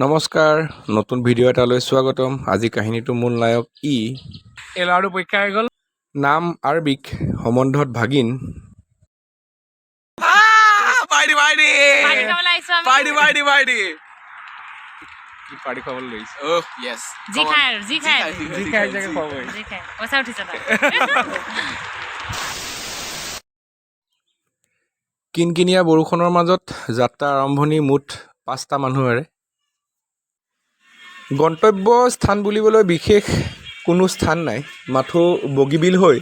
নমস্কাৰ, নতুন ভিডিঅ' এটালৈ স্বাগতম। আজি কাহিনীটো মূল নায়ক এই ল'ৰাটো পৰীক্ষা হৈ গ'ল। নাম আৰবিক, সম্বন্ধত ভাগিন। Party party party party party কি পাৰ্টি খাবলৈ লৈছে? অহ ইয়েছ যি খাই আৰু যি খাই যি খাই চাগে খুৱাবই। যি খাই পইচা উঠিছে তাৰ কিনকিনীয়া বৰষুণৰ মাজত যাত্ৰা আৰম্ভণি মুঠ 5টা মানুহেৰে। গন্তব্য স্থান বুলিবলৈ বিশেষ কোনো স্থান নাই, মাথো বগীবিল হৈ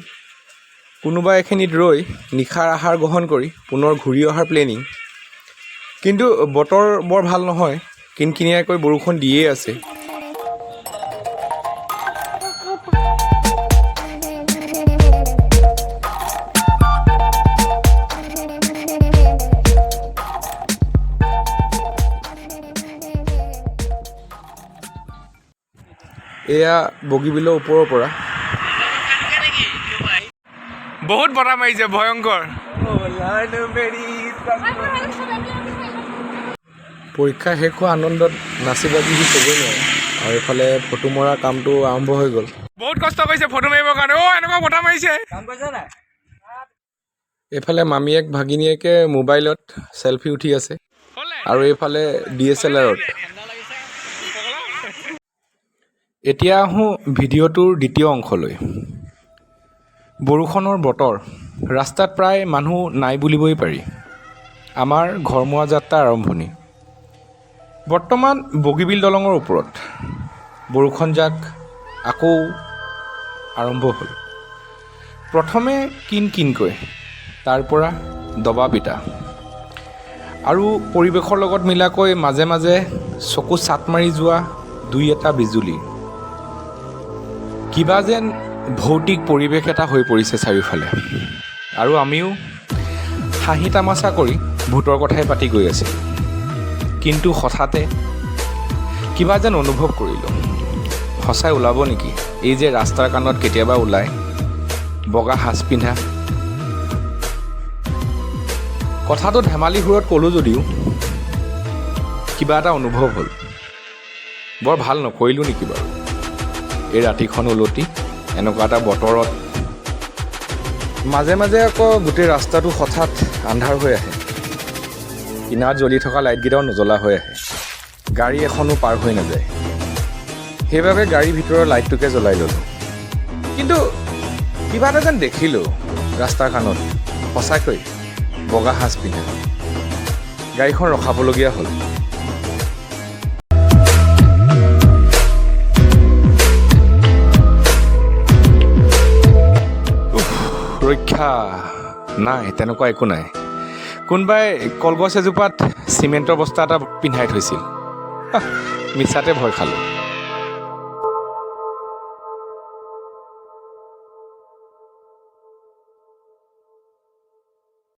কোনোবা এখিনিত ৰৈ নিশাৰ আহাৰ গ্ৰহণ কৰি পুনৰ ঘূৰি অহাৰ প্লেনিং। কিন্তু বতৰ বৰ ভাল নহয়, কিনকিনীয়াকৈ বৰষুণ দিয়েই আছে। এয়া বগীবিলৰ ওপৰৰ পৰা বহুত বতাহ মাৰিছে, ভয়ংকৰ। পৰীক্ষা শেষ হোৱা আনন্দত নাচি বাগি সি ক'বই নোৱাৰে। আৰু এইফালে ফটো মৰা কামটো আৰম্ভ হৈ গ'ল। বহুত কষ্ট কৰিছে ফটো মাৰিবৰ কাৰণে। এনেকুৱা বতাহ মাৰিছে। এইফালে মামীয়েক ভাগিনীয়েকে মোবাইলত চেলফি উঠি আছে আৰু এইফালে DSLRত। এতিয়া আহোঁ ভিডিঅ'টোৰ দ্বিতীয় অংশলৈ। বৰষুণৰ বতৰ, ৰাস্তাত প্ৰায় মানুহ নাই বুলিবই পাৰি। আমাৰ ঘৰমুৱা যাত্ৰা আৰম্ভণি। বৰ্তমান বগীবিল দলঙৰ ওপৰত বৰষুণজাক আকৌ আৰম্ভ হ'ল। প্ৰথমে কিনকৈ, তাৰ পৰা দবা পিটা আৰু পৰিৱেশৰ লগত মিলাকৈ মাজে মাজে চকু চাট মাৰি যোৱা দুই এটা বিজুলী। কিবা যেন ভৌতিক পৰিৱেশ এটা হৈ পৰিছে চাৰিওফালে। আৰু আমিও হাঁহি তামাচা কৰি ভূতৰ কথাই পাতি গৈ আছিলোঁ। কিন্তু হঠাতে কিবা যেন অনুভৱ কৰিলোঁ, সঁচাই ওলাব নেকি এই যে ৰাস্তাৰ কাণত কেতিয়াবা ওলায় বগা সাজ পিন্ধা। কথাটো ধেমালি সুৰত ক'লোঁ যদিও কিবা এটা অনুভৱ হ'ল। বৰ ভাল নকৰিলোঁ নেকি বাৰু এই ৰাতিখন উলটি এনেকুৱা এটা বতৰত? মাজে মাজে আকৌ গোটেই ৰাস্তাটো হঠাৎ আন্ধাৰ হৈ আহে, কিনাৰত জ্বলি থকা লাইটকেইটাও নজ্বলা হৈ আহে, গাড়ী এখনো পাৰ হৈ নাযায়। সেইবাবে গাড়ীৰ ভিতৰৰ লাইটটোকে জ্বলাই ল'লোঁ। কিন্তু কিবা এটা যেন দেখিলোঁ ৰাস্তাৰ কাণত, সঁচাকৈ বগা সাজ পিন্ধা। গাড়ীখন ৰখাবলগীয়া হ'ল। ৰক্ষা নাই, তেনেকুৱা একো নাই। কোনোবাই কলগছ এজোপাত চিমেণ্টৰ বস্তা এটা পিন্ধাই থৈছিল। মিছাতে ভয় খালোঁ।